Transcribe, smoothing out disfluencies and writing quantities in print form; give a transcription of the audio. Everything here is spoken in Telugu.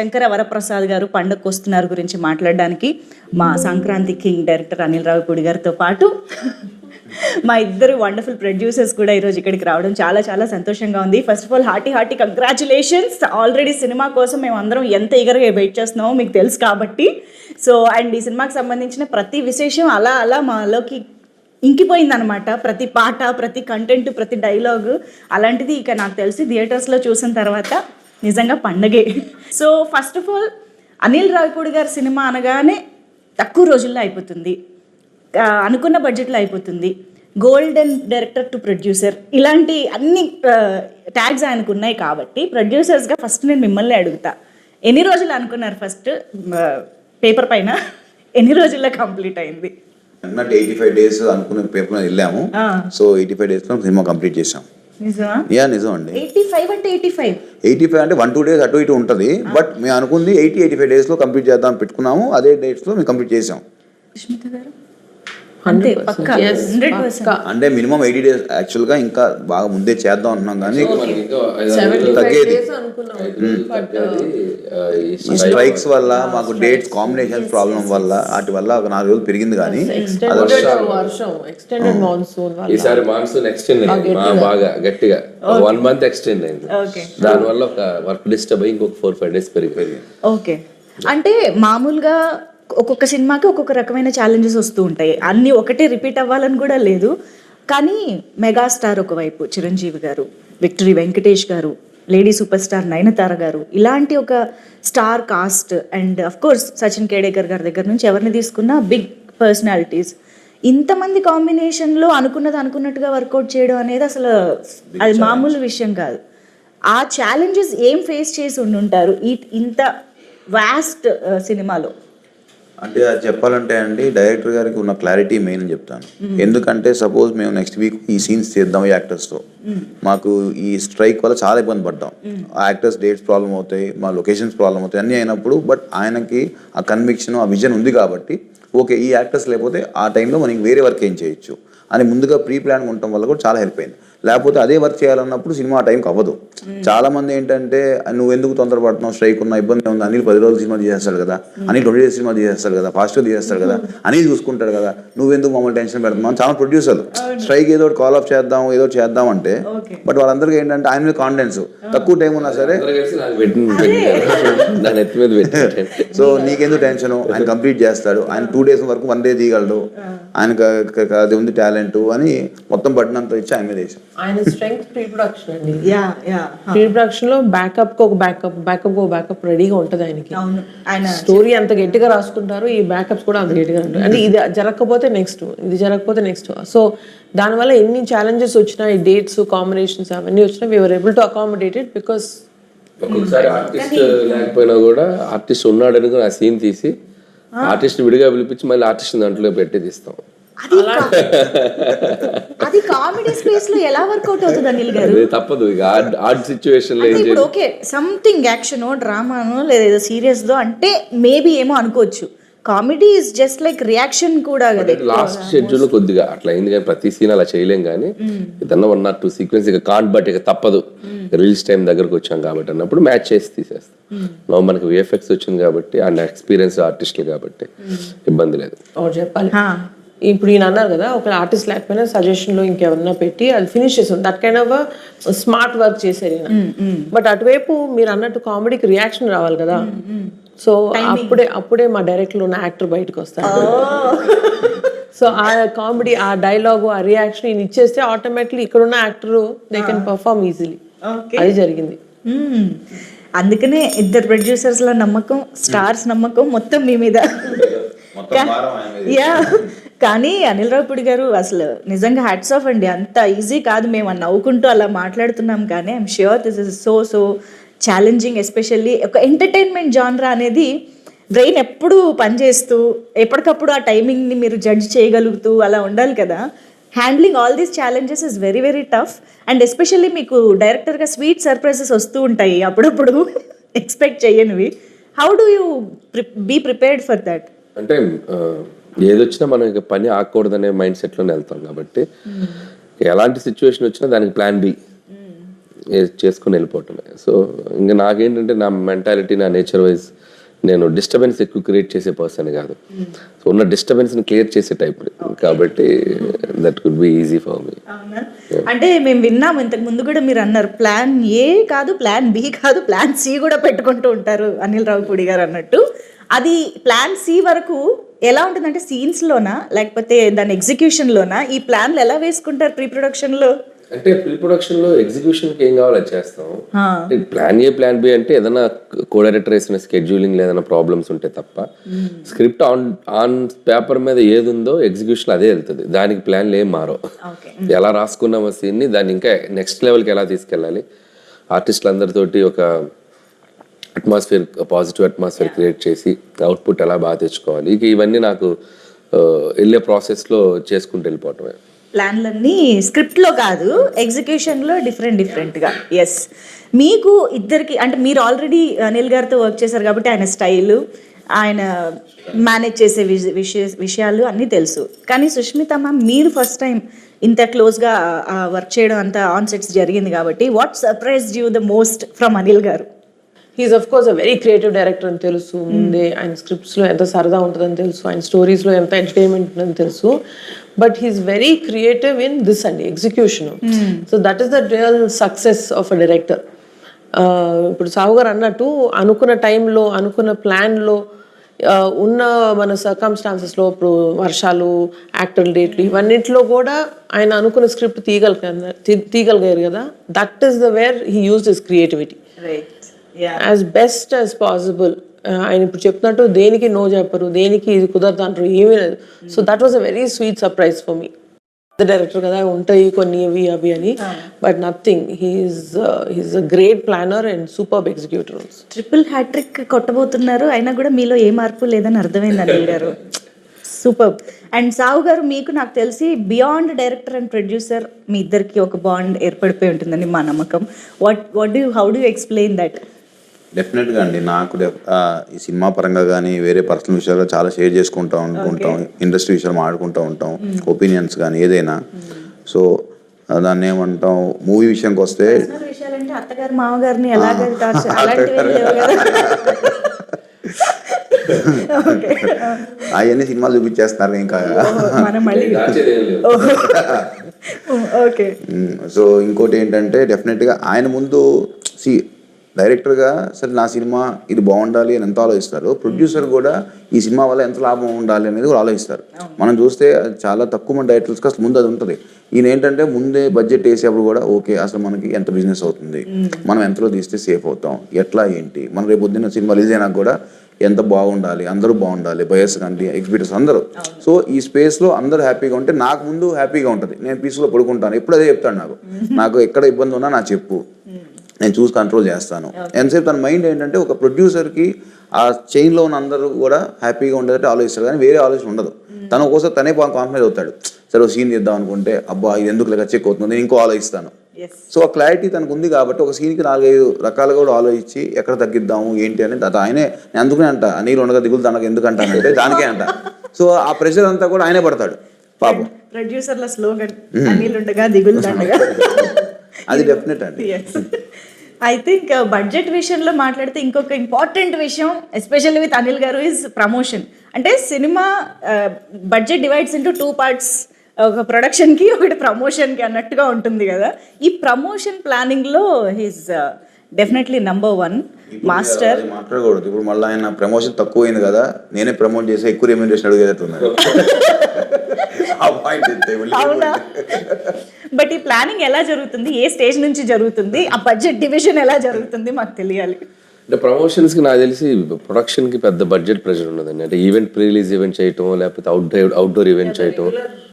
శంకర వరప్రసాద్ గారు పండగకు వస్తున్నారు గురించి మాట్లాడడానికి మా సంక్రాంతి కింగ్ డైరెక్టర్ అనిల్ రావిపూడి గారితో పాటు మా ఇద్దరు వండర్ఫుల్ ప్రొడ్యూసర్స్ కూడా ఈరోజు ఇక్కడికి రావడం చాలా చాలా సంతోషంగా ఉంది. First of all hearty congratulations. Already cinema కోసం మేము అందరం ఎంత ఈగర్గా వెయిట్ చేస్తున్నామో మీకు తెలుసు కాబట్టి. సో అండ్ ఈ సినిమాకి సంబంధించిన ప్రతి విశేషం అలా అలా మాలోకి ఇంకిపోయిందనమాట. ప్రతి పాట, ప్రతి కంటెంట్, ప్రతి డైలాగు. అలాంటిది ఇక నాకు తెలిసి థియేటర్స్లో చూసిన తర్వాత నిజంగా పండగే. So first of all Anil Ravipudi గారి సినిమా అనగానే తక్కువ రోజుల్లో అయిపోతుంది, అనుకున్న బడ్జెట్లో అయిపోతుంది, గోల్డెన్ డైరెక్టర్ టు ప్రొడ్యూసర్, ఇలాంటి అన్ని ట్యాగ్స్ ఆయనకు ఉన్నాయి. కాబట్టి ప్రొడ్యూసర్స్గా ఫస్ట్ నేను మిమ్మల్ని అడుగుతా, ఎన్ని రోజులు అనుకున్నారు? ఫస్ట్ పేపర్ పైన ఎన్ని రోజుల్లో కంప్లీట్ అయింది? 85 days అనుకున్న పేపర్ వెళ్ళాము. సో 85 days లో సినిమా కంప్లీట్ చేసాం. నిజం అండి. 85 అంటే 85 అంటే 1-2 days అటు ఇటు ఉంటుంది. బట్ మేము అనుకుంది 85 days లో కంప్లీట్ చేద్దాం పెట్టుకున్నాము. అదే డేట్స్ లో మేము కంప్లీట్ చేసాం. అంటే మినిమం 80 days యాక్చువల్ గా, ఇంకా బాగా ముందే చేద్దాం అంటున్నాం కానీ తగ్గేది. ఈ స్ట్రైక్స్ వల్ల మాకు డేట్స్ కాంబినేషన్ ప్రాబ్లం వల్ల వాటి వల్ల ఒక 4 రోజులు పెరిగింది. కానీ ఈసారి మాన్సూన్ ఎక్స్టెండ్ అయింది బాగా గట్టిగా, 1 month ఎక్స్టెండ్ అయింది. దాని వల్ల ఒక వర్క్ డిస్టర్బ్ అయ్యి ఇంకొక 4-5 days పెరిగిపోయింది. ఓకే, అంటే మామూలుగా ఒక్కొక్క సినిమాకి ఒక్కొక్క రకమైన ఛాలెంజెస్ వస్తూ ఉంటాయి. అన్నీ ఒకటే రిపీట్ అవ్వాలని కూడా లేదు. కానీ మెగాస్టార్ ఒకవైపు చిరంజీవి గారు, విక్టరీ వెంకటేష్ గారు, లేడీ సూపర్ స్టార్ నయనతార గారు, ఇలాంటి ఒక star cast and of course Sachin Khedekar గారి దగ్గర నుంచి ఎవరిని తీసుకున్నా బిగ్ పర్సనాలిటీస్, ఇంతమంది కాంబినేషన్లో అనుకున్నట్టుగా వర్కౌట్ చేయడం అనేది అసలు అది మామూలు విషయం కాదు. ఆ ఛాలెంజెస్ ఏం ఫేస్ చేసి ఉండుంటారు ఇంత వాస్ట్ సినిమాలో? అంటే అది చెప్పాలంటే అండి, డైరెక్టర్ గారికి ఉన్న క్లారిటీ మెయిన్ అని చెప్తాను. ఎందుకంటే సపోజ్ మేము నెక్స్ట్ వీక్ ఈ సీన్స్ చేద్దాం ఈ యాక్టర్స్తో, మాకు ఈ స్ట్రైక్ వల్ల చాలా ఇబ్బంది పడ్డాం. ఆ యాక్టర్స్ డేట్స్ ప్రాబ్లం అవుతాయి, మా లొకేషన్స్ ప్రాబ్లం అవుతాయి, అన్నీ అయినప్పుడు బట్ ఆయనకి ఆ కన్విక్షన్, ఆ విజన్ ఉంది కాబట్టి ఓకే ఈ యాక్టర్స్ లేకపోతే ఆ టైంలో మనకి వేరే వర్క్ ఏం చేయొచ్చు అని ముందుగా ప్రీ ప్లాన్ ఉండటం వల్ల కూడా చాలా హెల్ప్ అయింది. లేకపోతే అదే వర్క్ చేయాలన్నప్పుడు సినిమా ఆ టైంకి అవ్వదు. చాలా మంది ఏంటంటే నువ్వు ఎందుకు తొందరపడుతున్నావు, స్ట్రైక్ ఉన్న ఇబ్బంది ఉంది, అనిల్ 10 రోజులు సినిమా చేసేస్తాడు కదా, అనిల్ 20 days సినిమా చేసేస్తాడు కదా, ఫాస్ట్గా చేసేస్తాడు కదా, అనిల్ చూసుకుంటాడు కదా, నువ్వెందుకు మమ్మల్ని టెన్షన్ పెడుతున్నావు చాలా ప్రొడ్యూసర్లు. స్ట్రైక్ ఏదో కాల్ ఆఫ్ చేద్దాం అంటే బట్ వాళ్ళందరికీ ఏంటంటే ఆయన మీద కాన్ఫిడెన్స్, తక్కువ టైం ఉన్నా సరే సో నీకెందుకు టెన్షన్, ఆయన కంప్లీట్ చేస్తాడు, ఆయన 2 days వరకు 1 day తీయగలడు, ఆయనకు అది ఉంది టాలెంట్ అని మొత్తం పట్టినంత ఇచ్చి ఆయన మీద వేసాం. ఆయన స్ట్రెంగ్త్ ప్రీ ప్రొడక్షన్ అండి. ప్రీ ప్రొడక్షన్ లో బ్యాకప్ రెడీగా ఉంటది ఆయనకి. స్టోరీ అంత గట్టిగా రాసుకుంటారు, ఈ బ్యాకప్స్ కూడా అంత గట్టిగా ఉంటాయి. అంటే ఇది జరగకపోతే నెక్స్ట్ సో దానివల్ల ఎన్ని ఛాలెంజెస్ వచ్చినా, ఈ డేట్స్ కాంబినేషన్స్ అవన్నీ వచ్చినా we were able to accommodate it because ఒక్కొక్కసారి ఆర్టిస్ట్ లేకపోయినా కూడా ఆర్టిస్ట్ ఉన్నాడు అనుకుని ఆ సీన్ తీసి ఆర్టిస్ట్ విడిగా పిలిపించి మళ్ళీ ఆర్టిస్ట్ దాంట్లో పెట్టి తీస్తాం. అది కామెడీ స్పేస్ లో ఎలా వర్కౌట్ అవుతుంది అనిల్ గారు? తప్పదు, ఇక ఆర్ట్ సిచ్యువేషన్ లో ఇప్పుడు ఓకే సంథింగ్ యాక్షనో డ్రామానో లేదా సీరియస్ దో అంటే మేబీ ఏమో అనుకోవచ్చు. Comedy is just like reaction కూడా కదా. లాస్ట్ షెడ్యూల్ కొద్దిగా అట్లా అయింది కానీ ప్రతి సీన్ అలా చేయలేం. కానీ ఏదన్నా 1 or 2 సీక్వెన్స్ ఇక కాంట్ బట్ ఇక తప్పదు, రిలీజ్ టైం దగ్గరకు వచ్చాం కాబట్టి అన్నప్పుడు మ్యాచ్ చేసి తీసేస్తాం. నో మనకి విఎఫ్ఎక్స్ వచ్చింది కాబట్టి అండ్ ఎక్స్పీరియన్స్ ఆర్టిస్టులు కాబట్టి ఇబ్బంది లేదు. చెప్పాలి ఇప్పుడు ఈయన అన్నారు కదా, ఒక ఆర్టిస్ట్ లేకపోయినా సజెషన్ లో ఇంకెవరన్నా పెట్టి అది ఫినిష్ చేస్తుంది. That kind of smart work చేశారు ఈయన. బట్ అటువైపు మీరు అన్నట్టు కామెడీకి రియాక్షన్ రావాలి కదా. సో అప్పుడే మా డైరెక్టర్ ఉన్న యాక్టర్ బయటకు వస్తారు. సో ఆ కామెడీ, ఆ డైలాగ్, ఆ రియాక్షన్ ఈయన ఇచ్చేస్తే ఆటోమేటిక్లీ ఇక్కడ ఉన్న actor they can perform easily. అది జరిగింది. అందుకనే ఇద్దరు ప్రొడ్యూసర్స్ లో నమ్మకం, స్టార్స్ నమ్మకం మొత్తం మీ మీద. కానీ అనిల్ రావిపూడి గారు అసలు నిజంగా హ్యాట్స్ ఆఫ్ అండి. అంత ఈజీ కాదు. మేము నవ్వుకుంటూ అలా మాట్లాడుతున్నాం కానీ I'm sure this is so challenging. Especially ఒక ఎంటర్టైన్మెంట్ జానరా అనేది బ్రెయిన్ ఎప్పుడు పనిచేస్తూ ఎప్పటికప్పుడు ఆ టైమింగ్ని మీరు జడ్జ్ చేయగలుగుతూ అలా ఉండాలి కదా. Handling all these challenges is very very tough. And especially మీకు డైరెక్టర్గా స్వీట్ సర్ప్రైజెస్ వస్తూ ఉంటాయి అప్పుడప్పుడు ఎక్స్పెక్ట్ చేయనివి. How do you be prepared for that? అంటే ఏదొచ్చినా మనం ఇక పని ఆగకూడదనే మైండ్ సెట్లోనే వెళ్తాం కాబట్టి ఎలాంటి సిచ్యువేషన్ వచ్చినా దానికి ప్లాన్ బి చేసుకొని వెళ్ళిపోవటమే. సో ఇంకా నాకేంటంటే నా మెంటాలిటీ, నా నేచర్ వైజ్ నేను డిస్టర్బెన్స్ ఎక్కువ క్రియేట్ చేసే పర్సన్ కాదు. సో ఉన్న డిస్టర్బెన్స్ని క్లియర్ చేసే టైప్ కాబట్టి that could be easy for me. అవునా? అంటే మేము విన్నాము ఇంతకు ముందు కూడా మీరు అన్నారు ప్లాన్ ఏ కాదు, ప్లాన్ బి కాదు, ప్లాన్ సి కూడా పెట్టుకుంటూ ఉంటారు అనిల్ రావిపూడి గారు అన్నట్టు. అది ప్లాన్ సి వరకు ఎలా ఉంటుందంటే సీన్స్లోనా లేకపోతే దాని ఎగ్జిక్యూషన్లోనా ఈ ప్లాన్లు ఎలా వేసుకుంటారు ప్రీ ప్రొడక్షన్లో? అంటే ప్రీ ప్రొడక్షన్ లో ఎగ్జిక్యూషన్ కి ఏం కావాలో అది చేస్తాం. ప్లాన్ ఏ ప్లాన్ బి అంటే ఏదైనా కో డైరెక్టర్ వేసిన స్కెడ్యూలింగ్ ఏదైనా ప్రాబ్లమ్స్ ఉంటే తప్ప స్క్రిప్ట్ ఆన్ పేపర్ మీద ఏది ఉందో ఎగ్జిక్యూషన్ అదే వెళ్తుంది. దానికి ప్లాన్లు ఏం మారో. ఎలా రాసుకున్నామో సీన్ ని దాన్ని ఇంకా నెక్స్ట్ లెవెల్కి ఎలా తీసుకెళ్ళాలి, ఆర్టిస్టులు అందరితోటి ఒక అట్మాస్ఫియర్, పాజిటివ్ అట్మాస్ఫియర్ క్రియేట్ చేసి అవుట్పుట్ ఎలా బాగా తెచ్చుకోవాలి, ఇక ఇవన్నీ నాకు వెళ్ళే ప్రాసెస్లో చేసుకుంటూ వెళ్ళిపోవటమే. ప్లాన్లన్నీ స్క్రిప్ట్లో కాదు, ఎగ్జిక్యూషన్లో డిఫరెంట్గా. ఎస్, మీకు ఇద్దరికి అంటే మీరు ఆల్రెడీ అనిల్ గారితో వర్క్ చేశారు కాబట్టి ఆయన స్టైలు, ఆయన మేనేజ్ చేసే విషయాలు అన్నీ తెలుసు. కానీ సుష్మితమ్మ మీరు ఫస్ట్ టైం ఇంత క్లోజ్గా వర్క్ చేయడం అంత ఆన్ సెట్స్ జరిగింది కాబట్టి what surprised you the most from Anil గారు? He's of course a very creative director అని తెలుసు ముందే. ఆయన స్క్రిప్ట్స్లో ఎంత సరదా ఉంటుందని తెలుసు, ఆయన స్టోరీస్లో ఎంత ఎంటర్టైన్మెంట్ ఉందని తెలుసు. But he's very creative in this అండి execution. So that is the real success of a director. ఇప్పుడు సాహు గారు అన్నట్టు అనుకున్న టైంలో, అనుకున్న ప్లాన్లో, ఉన్న మన సర్కమ్స్టాన్సెస్లో, ఇప్పుడు వర్షాలు, యాక్టర్ డేట్లు, ఇవన్నింటిలో కూడా ఆయన అనుకున్న స్క్రిప్ట్ తీయగలిగారు కదా. That is the where he used his creativity as best as possible. ఆయన ఇప్పుడు చెప్తున్నట్టు దేనికి నో చెప్పరు, దేనికి ఇది కుదరదు అంటారు, ఏమీ లేదు. So that was a very sweet surprise for me. Director కదా ఉంటాయి కొన్ని ఇవి అవి అని, but nothing. He's a great planner and super executor. Triple hattrick కొట్టబోతున్నారు అయినా కూడా మీలో ఏ మార్పు లేదని అర్థమైంది అనిల్ గారు. సూపర్. అండ్ సాహు గారు, మీకు నాకు తెలిసి బియాండ్ డైరెక్టర్ అండ్ ప్రొడ్యూసర్ మీ ఇద్దరికి ఒక బాండ్ ఏర్పడిపోయి ఉంటుందని మా నమ్మకం. How do explain that? డెఫినెట్గా అండి, నాకు ఈ సినిమా పరంగా కానీ వేరే పర్సనల్ విషయాలు చాలా షేర్ చేసుకుంటూ ఉంటాం, ఇండస్ట్రీ విషయాలు మాట్లాడుకుంటూ ఉంటాం, ఒపీనియన్స్ కానీ ఏదైనా. సో దాన్ని ఏమంటాం, మూవీ విషయానికి వస్తే విషయాలంటే అత్తగారు మామగారిని ఎలాగ అలాంటివి లేవు కదా. అవన్నీ సినిమాలు చూపించేస్తున్నారు ఇంకా. ఓకే. సో ఇంకోటి ఏంటంటే డెఫినెట్గా ఆయన ముందు డైరెక్టర్గా సరే నా సినిమా ఇది బాగుండాలి అని ఎంత ఆలోచిస్తారు, ప్రొడ్యూసర్ కూడా ఈ సినిమా వల్ల ఎంత లాభం ఉండాలి అనేది కూడా ఆలోచిస్తారు. మనం చూస్తే చాలా తక్కువ మంది డైరెక్టర్స్కి అసలు ముందు అది ఉంటుంది. ఈయన ఏంటంటే ముందే బడ్జెట్ వేసేప్పుడు కూడా ఓకే అసలు మనకి ఎంత బిజినెస్ అవుతుంది, మనం ఎంతలో తీస్తే సేఫ్ అవుతాం, ఎట్లా ఏంటి, మన రేపు పొద్దున్న సినిమా రిలీజ్ అయినా కూడా ఎంత బాగుండాలి, అందరూ బాగుండాలి, బయర్స్ కానీ ఎగ్జిబిటర్స్ అందరూ. సో ఈ స్పేస్లో అందరూ హ్యాపీగా ఉంటే నాకు ముందు హ్యాపీగా ఉంటుంది, నేను పీస్ఫుల్గా పడుకుంటాను. ఎప్పుడు అదే చెప్తాను, నాకు ఎక్కడ ఇబ్బంది ఉన్నా నాకు చెప్పు, నేను చూసి కంట్రోల్ చేస్తాను. ఎంతసేపు తన మైండ్ ఏంటంటే ఒక ప్రొడ్యూసర్కి ఆ చైన్లో ఉన్న అందరూ కూడా హ్యాపీగా ఉండేటట్టు ఆలోచిస్తారు, కానీ వేరే ఆలోచన ఉండదు. తను ఒక్కోసారి తనే కాన్ఫిడెన్స్ అవుతాడు. సరే ఒక సీన్ చేద్దాం అనుకుంటే అబ్బా ఇది ఎందుకు లెక్క చెక్ అవుతుంది, నేను ఇంకో ఆలోచిస్తాను. సో ఆ క్లారిటీ తనకు ఉంది కాబట్టి ఒక సీన్కి 4-5 రకాలుగా కూడా ఆలోచించి ఎక్కడ తగ్గిద్దాము ఏంటి అనేది అది ఆయనే. నేను అందుకునే అంట నీళ్ళు ఉండగా దిగులు తనకు ఎందుకు అంటానంటే దానికే అంట. సో ఆ ప్రెషర్ అంతా కూడా ఆయనే పడతాడు పాపం. ప్రొడ్యూసర్ల స్లోగన్ అనిల్ ఉండగా దిగులు దండగా. అది డెఫినెట్ అండి. ఐ థింక్ బడ్జెట్ విషయంలో మాట్లాడితే ఇంకొక ఇంపార్టెంట్ విషయం ఎస్పెషల్లీ విత్ అనిల్ గారు ఈజ్ ప్రమోషన్. అంటే cinema budget divides into 2 parts, ఒక ప్రొడక్షన్కి ఒకటి ప్రమోషన్కి అన్నట్టుగా ఉంటుంది కదా. ఈ ప్రమోషన్ ప్లానింగ్లో హీస్ డెఫినెట్లీ నంబర్ 1 మాస్టర్. మాట్లాడకూడదు ఇప్పుడు మళ్ళీ ఆయన ప్రమోషన్ తక్కువైంది కదా, నేనే ప్రమోట్ చేసి ఎక్కువ రెమ్యూనరేషన్ అడిగేటట్టున్నారు. అవునా? బట్ ఈ ప్లానింగ్ ఎలా జరుగుతుంది, ఏ స్టేజ్ నుంచి జరుగుతుంది, ఆ బడ్జెట్ డివిజన్ ఎలా జరుగుతుంది మాకు తెలియాలి. అంటే ప్రమోషన్స్కి నాకు తెలిసి ప్రొడక్షన్కి పెద్ద బడ్జెట్ ప్రెషర్ ఉండదండి. అంటే ఈవెంట్ ప్రీ రిలీజ్ ఈవెంట్ చేయటం, లేకపోతే అవుట్డోర్ ఈవెంట్ చేయటం,